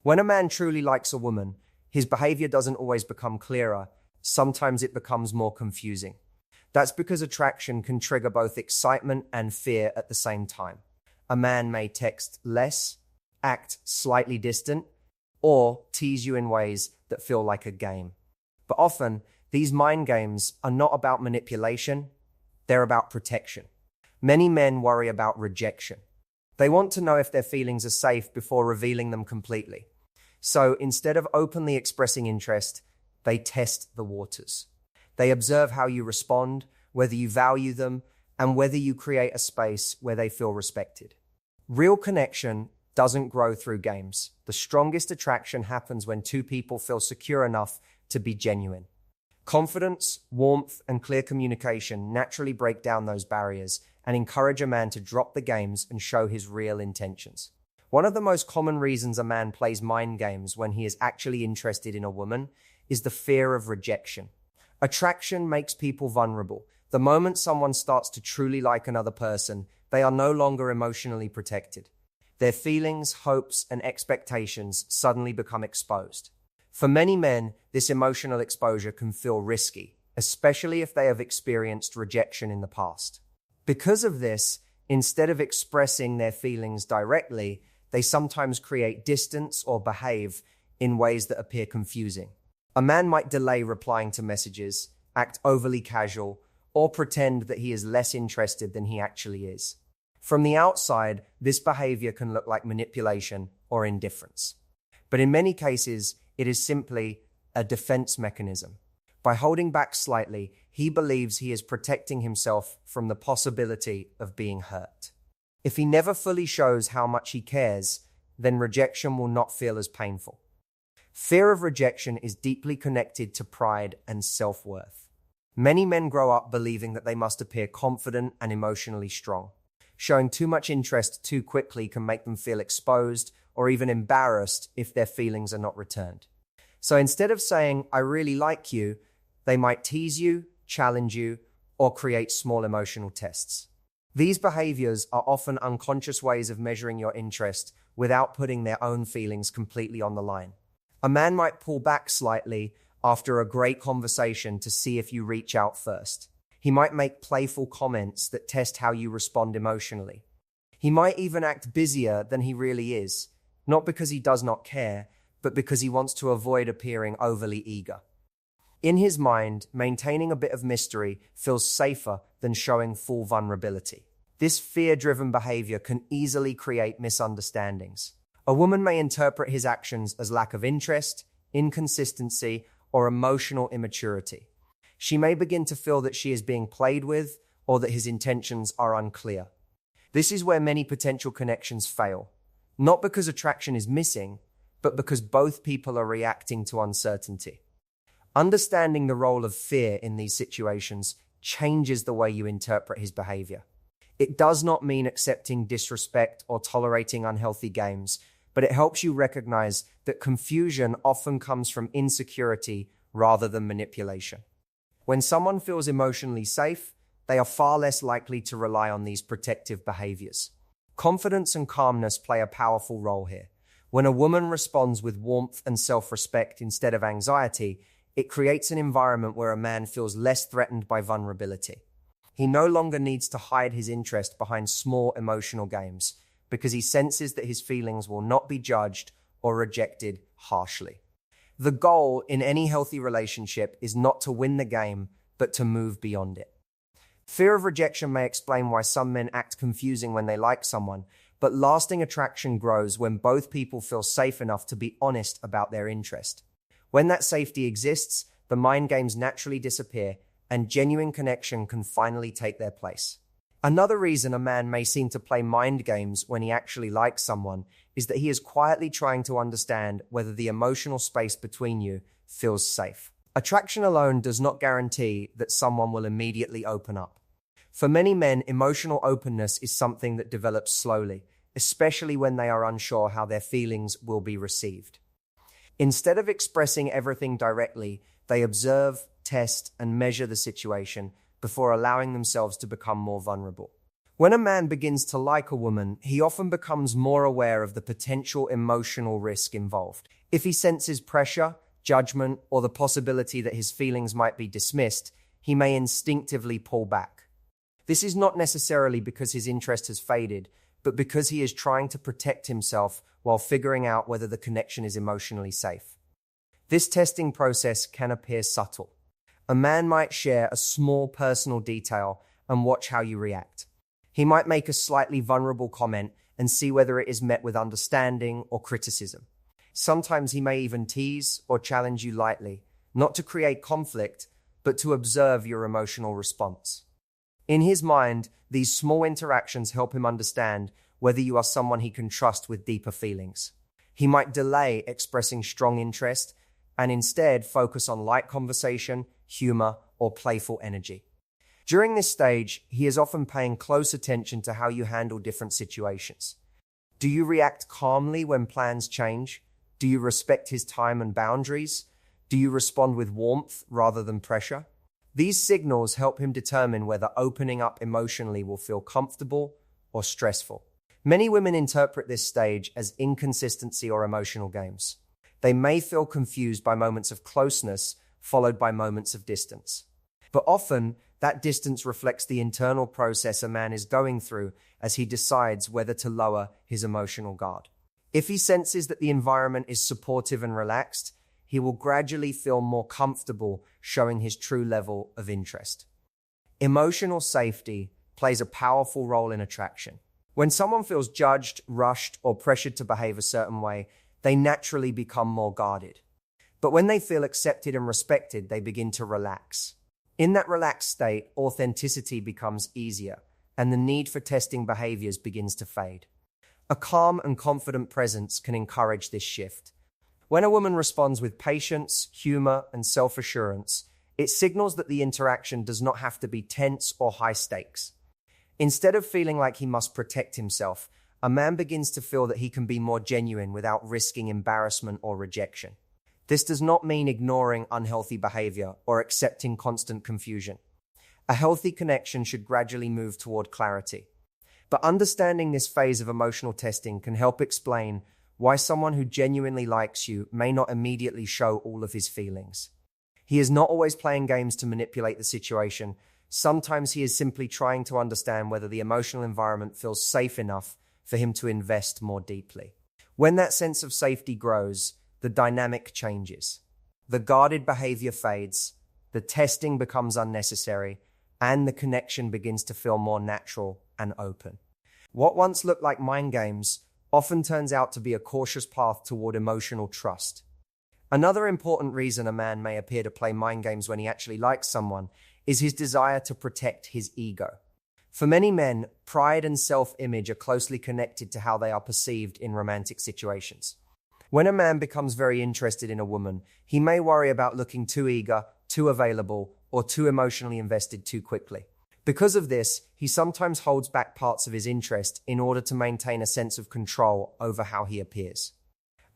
When a man truly likes a woman, his behavior doesn't always become clearer. Sometimes it becomes more confusing. That's because attraction can trigger both excitement and fear at the same time. A man may text less, act slightly distant, or tease you in ways that feel like a game. But often, these mind games are not about manipulation, they're about protection. Many men worry about rejection. They want to know if their feelings are safe before revealing them completely. So instead of openly expressing interest, they test the waters. They observe how you respond, whether you value them, and whether you create a space where they feel respected. Real connection doesn't grow through games. The strongest attraction happens when two people feel secure enough to be genuine. Confidence, warmth, and clear communication naturally break down those barriers and encourage a man to drop the games and show his real intentions. One of the most common reasons a man plays mind games when he is actually interested in a woman is the fear of rejection. Attraction makes people vulnerable. The moment someone starts to truly like another person, they are no longer emotionally protected. Their feelings, hopes, and expectations suddenly become exposed. For many men, this emotional exposure can feel risky, especially if they have experienced rejection in the past. Because of this, instead of expressing their feelings directly, they sometimes create distance or behave in ways that appear confusing. A man might delay replying to messages, act overly casual, or pretend that he is less interested than he actually is. From the outside, this behavior can look like manipulation or indifference. But in many cases, it is simply a defense mechanism. By holding back slightly, he believes he is protecting himself from the possibility of being hurt. If he never fully shows how much he cares, then rejection will not feel as painful. Fear of rejection is deeply connected to pride and self-worth. Many men grow up believing that they must appear confident and emotionally strong. Showing too much interest too quickly can make them feel exposed or even embarrassed if their feelings are not returned. So instead of saying, "I really like you," they might tease you, challenge you, or create small emotional tests. These behaviors are often unconscious ways of measuring your interest without putting their own feelings completely on the line. A man might pull back slightly after a great conversation to see if you reach out first. He might make playful comments that test how you respond emotionally. He might even act busier than he really is, not because he does not care, but because he wants to avoid appearing overly eager. In his mind, maintaining a bit of mystery feels safer than showing full vulnerability. This fear-driven behavior can easily create misunderstandings. A woman may interpret his actions as lack of interest, inconsistency, or emotional immaturity. She may begin to feel that she is being played with or that his intentions are unclear. This is where many potential connections fail, not because attraction is missing, but because both people are reacting to uncertainty. Understanding the role of fear in these situations changes the way you interpret his behavior. It does not mean accepting disrespect or tolerating unhealthy games, but it helps you recognize that confusion often comes from insecurity rather than manipulation. When someone feels emotionally safe, they are far less likely to rely on these protective behaviors. Confidence and calmness play a powerful role here. When a woman responds with warmth and self-respect instead of anxiety, it creates an environment where a man feels less threatened by vulnerability. He no longer needs to hide his interest behind small emotional games because he senses that his feelings will not be judged or rejected harshly. The goal in any healthy relationship is not to win the game, but to move beyond it. Fear of rejection may explain why some men act confusing when they like someone, but lasting attraction grows when both people feel safe enough to be honest about their interest. When that safety exists, the mind games naturally disappear and genuine connection can finally take their place. Another reason a man may seem to play mind games when he actually likes someone is that he is quietly trying to understand whether the emotional space between you feels safe. Attraction alone does not guarantee that someone will immediately open up. For many men, emotional openness is something that develops slowly, especially when they are unsure how their feelings will be received. Instead of expressing everything directly, they observe, test, and measure the situation before allowing themselves to become more vulnerable. When a man begins to like a woman, he often becomes more aware of the potential emotional risk involved. If he senses pressure, judgment, or the possibility that his feelings might be dismissed, he may instinctively pull back. This is not necessarily because his interest has faded, but because he is trying to protect himself while figuring out whether the connection is emotionally safe. This testing process can appear subtle. A man might share a small personal detail and watch how you react. He might make a slightly vulnerable comment and see whether it is met with understanding or criticism. Sometimes he may even tease or challenge you lightly, not to create conflict, but to observe your emotional response. In his mind, these small interactions help him understand whether you are someone he can trust with deeper feelings. He might delay expressing strong interest and instead focus on light conversation, humor, or playful energy. During this stage, he is often paying close attention to how you handle different situations. Do you react calmly when plans change? Do you respect his time and boundaries? Do you respond with warmth rather than pressure? These signals help him determine whether opening up emotionally will feel comfortable or stressful. Many women interpret this stage as inconsistency or emotional games. They may feel confused by moments of closeness followed by moments of distance. But often, that distance reflects the internal process a man is going through as he decides whether to lower his emotional guard. If he senses that the environment is supportive and relaxed, he will gradually feel more comfortable showing his true level of interest. Emotional safety plays a powerful role in attraction. When someone feels judged, rushed, or pressured to behave a certain way, they naturally become more guarded. But when they feel accepted and respected, they begin to relax. In that relaxed state, authenticity becomes easier, and the need for testing behaviors begins to fade. A calm and confident presence can encourage this shift. When a woman responds with patience, humor, and self-assurance, it signals that the interaction does not have to be tense or high stakes. Instead of feeling like he must protect himself, a man begins to feel that he can be more genuine without risking embarrassment or rejection. This does not mean ignoring unhealthy behavior or accepting constant confusion. A healthy connection should gradually move toward clarity. But understanding this phase of emotional testing can help explain why someone who genuinely likes you may not immediately show all of his feelings. He is not always playing games to manipulate the situation. Sometimes he is simply trying to understand whether the emotional environment feels safe enough for him to invest more deeply. When that sense of safety grows, the dynamic changes. The guarded behavior fades, the testing becomes unnecessary, and the connection begins to feel more natural and open. What once looked like mind games often turns out to be a cautious path toward emotional trust. Another important reason a man may appear to play mind games when he actually likes someone is his desire to protect his ego. For many men, pride and self-image are closely connected to how they are perceived in romantic situations. When a man becomes very interested in a woman, he may worry about looking too eager, too available, or too emotionally invested too quickly. Because of this, he sometimes holds back parts of his interest in order to maintain a sense of control over how he appears.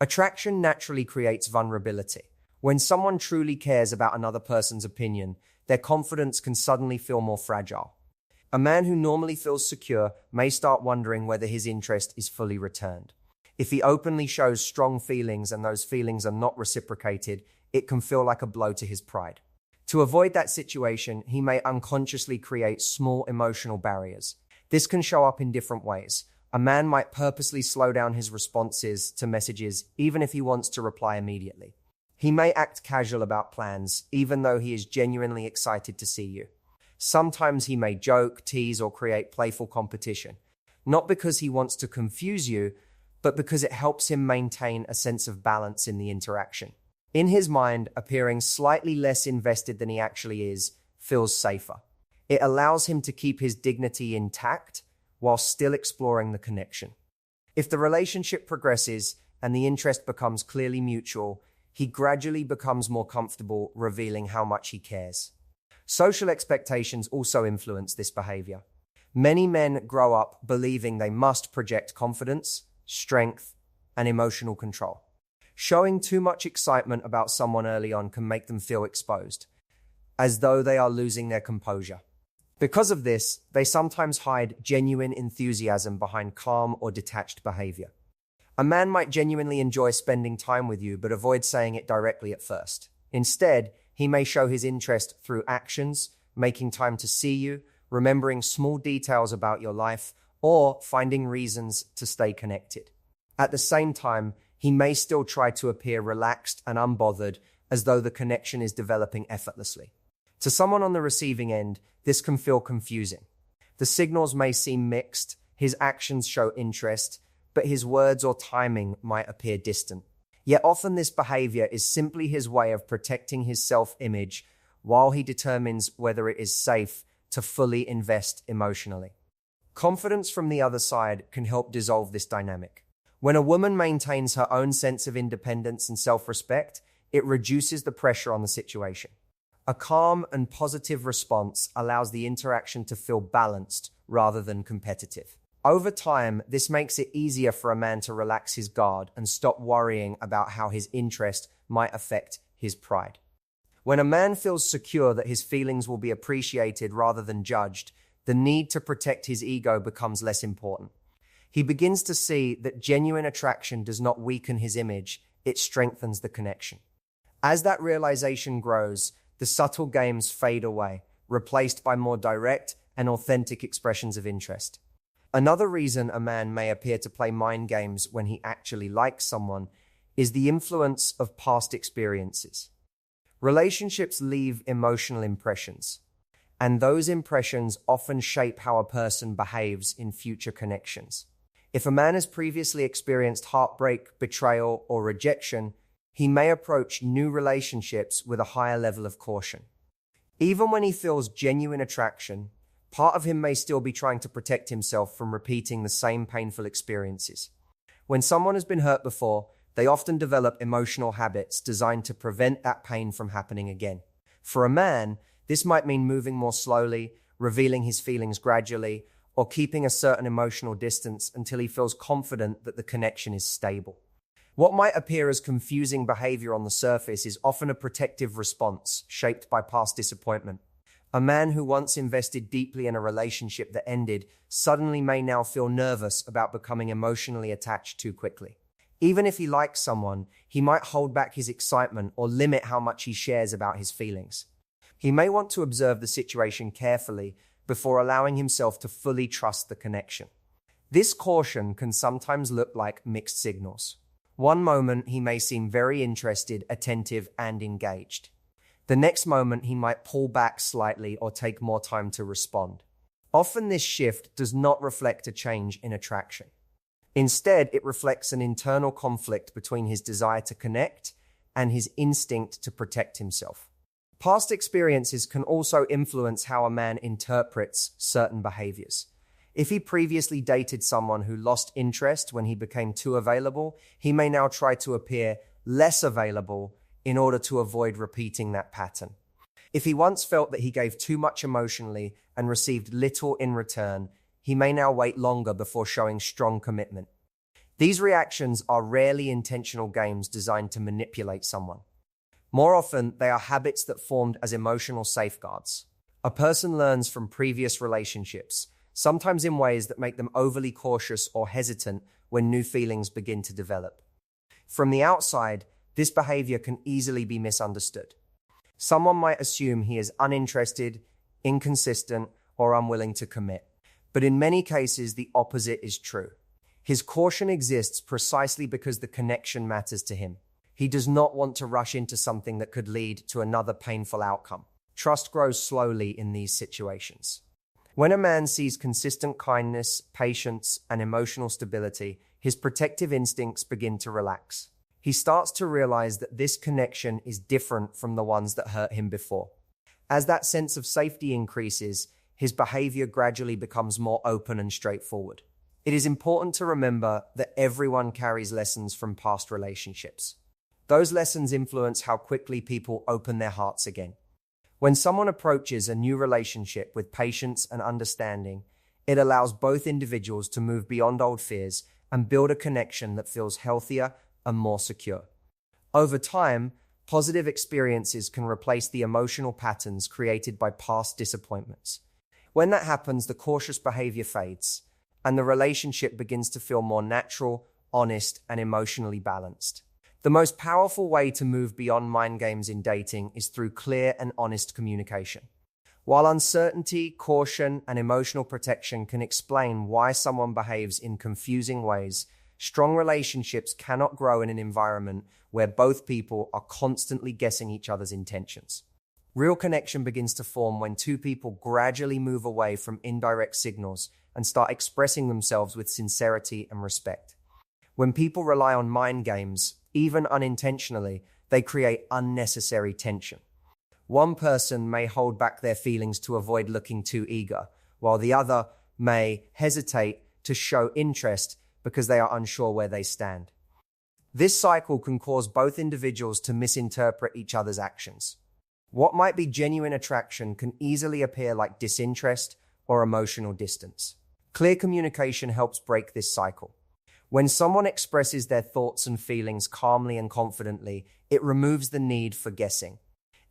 Attraction naturally creates vulnerability. When someone truly cares about another person's opinion, their confidence can suddenly feel more fragile. A man who normally feels secure may start wondering whether his interest is fully returned. If he openly shows strong feelings and those feelings are not reciprocated, it can feel like a blow to his pride. To avoid that situation, he may unconsciously create small emotional barriers. This can show up in different ways. A man might purposely slow down his responses to messages, even if he wants to reply immediately. He may act casual about plans, even though he is genuinely excited to see you. Sometimes he may joke, tease, or create playful competition, not because he wants to confuse you, but because it helps him maintain a sense of balance in the interaction. In his mind, appearing slightly less invested than he actually is feels safer. It allows him to keep his dignity intact while still exploring the connection. If the relationship progresses and the interest becomes clearly mutual, he gradually becomes more comfortable revealing how much he cares. Social expectations also influence this behavior. Many men grow up believing they must project confidence, strength, and emotional control. Showing too much excitement about someone early on can make them feel exposed, as though they are losing their composure. Because of this, they sometimes hide genuine enthusiasm behind calm or detached behavior. A man might genuinely enjoy spending time with you, but avoid saying it directly at first. Instead, he may show his interest through actions, making time to see you, remembering small details about your life, or finding reasons to stay connected. At the same time, he may still try to appear relaxed and unbothered, as though the connection is developing effortlessly. To someone on the receiving end, this can feel confusing. The signals may seem mixed, his actions show interest, but his words or timing might appear distant. Yet often this behavior is simply his way of protecting his self-image while he determines whether it is safe to fully invest emotionally. Confidence from the other side can help dissolve this dynamic. When a woman maintains her own sense of independence and self-respect, it reduces the pressure on the situation. A calm and positive response allows the interaction to feel balanced rather than competitive. Over time, this makes it easier for a man to relax his guard and stop worrying about how his interest might affect his pride. When a man feels secure that his feelings will be appreciated rather than judged, the need to protect his ego becomes less important. He begins to see that genuine attraction does not weaken his image, it strengthens the connection. As that realization grows, the subtle games fade away, replaced by more direct and authentic expressions of interest. Another reason a man may appear to play mind games when he actually likes someone is the influence of past experiences. Relationships leave emotional impressions, and those impressions often shape how a person behaves in future connections. If a man has previously experienced heartbreak, betrayal, or rejection, he may approach new relationships with a higher level of caution. Even when he feels genuine attraction, part of him may still be trying to protect himself from repeating the same painful experiences. When someone has been hurt before, they often develop emotional habits designed to prevent that pain from happening again. For a man, this might mean moving more slowly, revealing his feelings gradually, or keeping a certain emotional distance until he feels confident that the connection is stable. What might appear as confusing behavior on the surface is often a protective response shaped by past disappointment. A man who once invested deeply in a relationship that ended suddenly may now feel nervous about becoming emotionally attached too quickly. Even if he likes someone, he might hold back his excitement or limit how much he shares about his feelings. He may want to observe the situation carefully before allowing himself to fully trust the connection. This caution can sometimes look like mixed signals. One moment he may seem very interested, attentive, and engaged. The next moment he might pull back slightly or take more time to respond. Often this shift does not reflect a change in attraction. Instead, it reflects an internal conflict between his desire to connect and his instinct to protect himself. Past experiences can also influence how a man interprets certain behaviors. If he previously dated someone who lost interest when he became too available, he may now try to appear less available in order to avoid repeating that pattern. If he once felt that he gave too much emotionally and received little in return, he may now wait longer before showing strong commitment. These reactions are rarely intentional games designed to manipulate someone. More often, they are habits that formed as emotional safeguards. A person learns from previous relationships, sometimes in ways that make them overly cautious or hesitant when new feelings begin to develop. From the outside, this behavior can easily be misunderstood. Someone might assume he is uninterested, inconsistent, or unwilling to commit. But in many cases, the opposite is true. His caution exists precisely because the connection matters to him. He does not want to rush into something that could lead to another painful outcome. Trust grows slowly in these situations. When a man sees consistent kindness, patience, and emotional stability, his protective instincts begin to relax. He starts to realize that this connection is different from the ones that hurt him before. As that sense of safety increases, his behavior gradually becomes more open and straightforward. It is important to remember that everyone carries lessons from past relationships. Those lessons influence how quickly people open their hearts again. When someone approaches a new relationship with patience and understanding, it allows both individuals to move beyond old fears and build a connection that feels healthier and more secure. Over time, positive experiences can replace the emotional patterns created by past disappointments. When that happens, the cautious behavior fades, and the relationship begins to feel more natural, honest, and emotionally balanced. The most powerful way to move beyond mind games in dating is through clear and honest communication. While uncertainty, caution, and emotional protection can explain why someone behaves in confusing ways, strong relationships cannot grow in an environment where both people are constantly guessing each other's intentions. Real connection begins to form when two people gradually move away from indirect signals and start expressing themselves with sincerity and respect. When people rely on mind games, even unintentionally, they create unnecessary tension. One person may hold back their feelings to avoid looking too eager, while the other may hesitate to show interest because they are unsure where they stand. This cycle can cause both individuals to misinterpret each other's actions. What might be genuine attraction can easily appear like disinterest or emotional distance. Clear communication helps break this cycle. When someone expresses their thoughts and feelings calmly and confidently, it removes the need for guessing.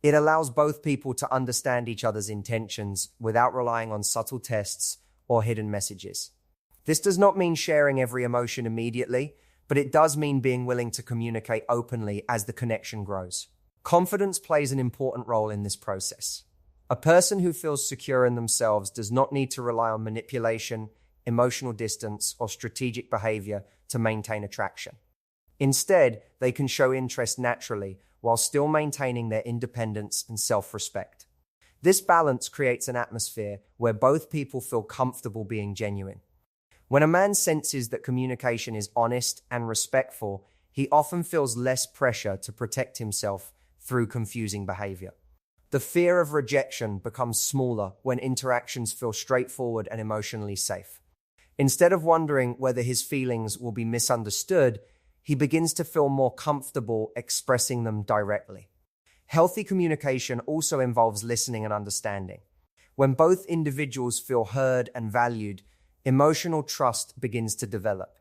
It allows both people to understand each other's intentions without relying on subtle tests or hidden messages. This does not mean sharing every emotion immediately, but it does mean being willing to communicate openly as the connection grows. Confidence plays an important role in this process. A person who feels secure in themselves does not need to rely on manipulation, emotional distance, or strategic behavior to maintain attraction. Instead, they can show interest naturally while still maintaining their independence and self-respect. This balance creates an atmosphere where both people feel comfortable being genuine. When a man senses that communication is honest and respectful, he often feels less pressure to protect himself through confusing behavior. The fear of rejection becomes smaller when interactions feel straightforward and emotionally safe. Instead of wondering whether his feelings will be misunderstood, he begins to feel more comfortable expressing them directly. Healthy communication also involves listening and understanding. When both individuals feel heard and valued, emotional trust begins to develop.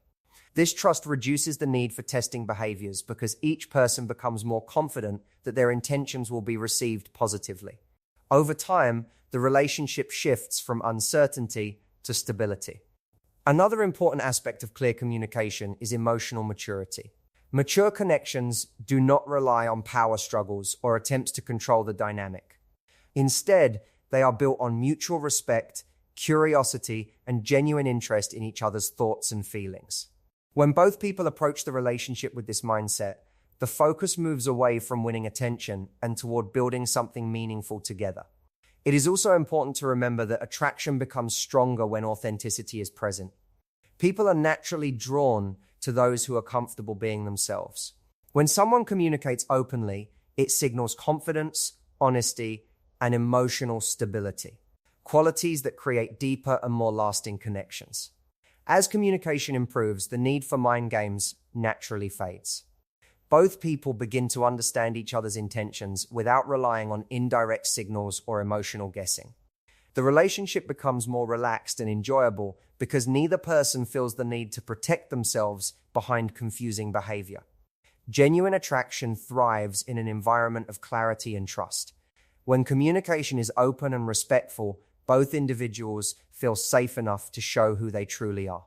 This trust reduces the need for testing behaviors because each person becomes more confident that their intentions will be received positively. Over time, the relationship shifts from uncertainty to stability. Another important aspect of clear communication is emotional maturity. Mature connections do not rely on power struggles or attempts to control the dynamic. Instead, they are built on mutual respect, curiosity, and genuine interest in each other's thoughts and feelings. When both people approach the relationship with this mindset, the focus moves away from winning attention and toward building something meaningful together. It is also important to remember that attraction becomes stronger when authenticity is present. People are naturally drawn to those who are comfortable being themselves. When someone communicates openly, it signals confidence, honesty, and emotional stability, qualities that create deeper and more lasting connections. As communication improves, the need for mind games naturally fades. Both people begin to understand each other's intentions without relying on indirect signals or emotional guessing. The relationship becomes more relaxed and enjoyable because neither person feels the need to protect themselves behind confusing behavior. Genuine attraction thrives in an environment of clarity and trust. When communication is open and respectful, both individuals feel safe enough to show who they truly are.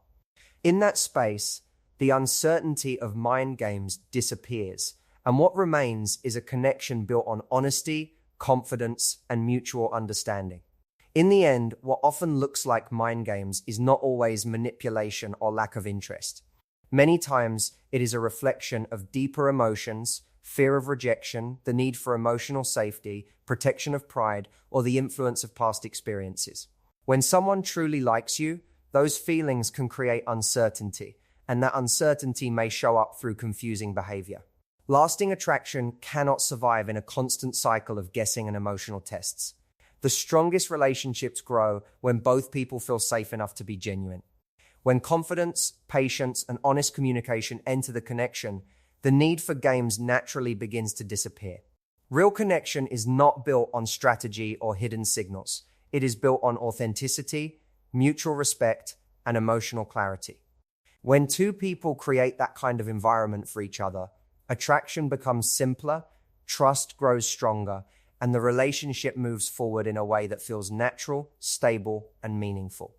In that space, the uncertainty of mind games disappears, and what remains is a connection built on honesty, confidence, and mutual understanding. In the end, what often looks like mind games is not always manipulation or lack of interest. Many times, it is a reflection of deeper emotions, fear of rejection, the need for emotional safety, protection of pride, or the influence of past experiences. When someone truly likes you, those feelings can create uncertainty, and that uncertainty may show up through confusing behavior. Lasting attraction cannot survive in a constant cycle of guessing and emotional tests. The strongest relationships grow when both people feel safe enough to be genuine. When confidence, patience, and honest communication enter the connection, the need for games naturally begins to disappear. Real connection is not built on strategy or hidden signals. It is built on authenticity, mutual respect, and emotional clarity. When two people create that kind of environment for each other, attraction becomes simpler, trust grows stronger, and the relationship moves forward in a way that feels natural, stable, and meaningful.